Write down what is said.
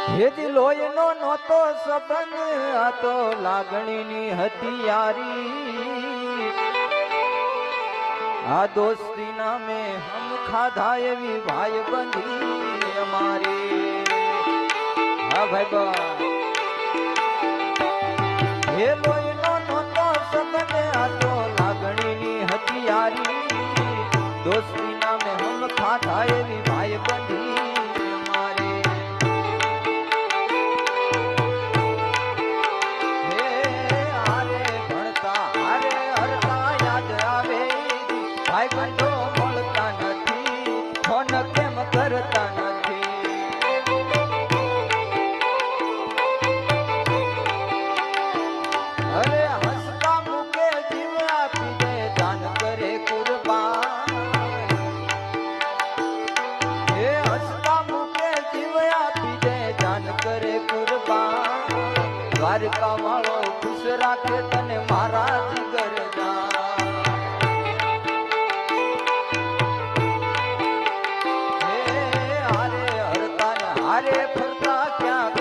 હેજી લોહીનો નહોતો સંબંધ આ તો લાગણીની હથિયારી આ દોસ્તી નામે હમ ખાધા એવી ભાઈ બંધી અમારી હા ભાઈ બા હે લોહીનો નહોતો સંબંધ આ તો લાગણીની હથિયારી દોસ્તી નામે હમ ખાધા એવી ભાઈ બંધી ભાઈ બંધો મળતા નથી ફોન કેમ કરતા નથી અરે હસતા મૂકે જીવ આપી દે દાન કરે કુરબાન હે હસતા મૂકે જીવ આપી દે દાન કરે કુરબાન દ્વારકા વાળો ખુશ રાખે તને મારા જીગર જાન હારે ફરતા ક્યાં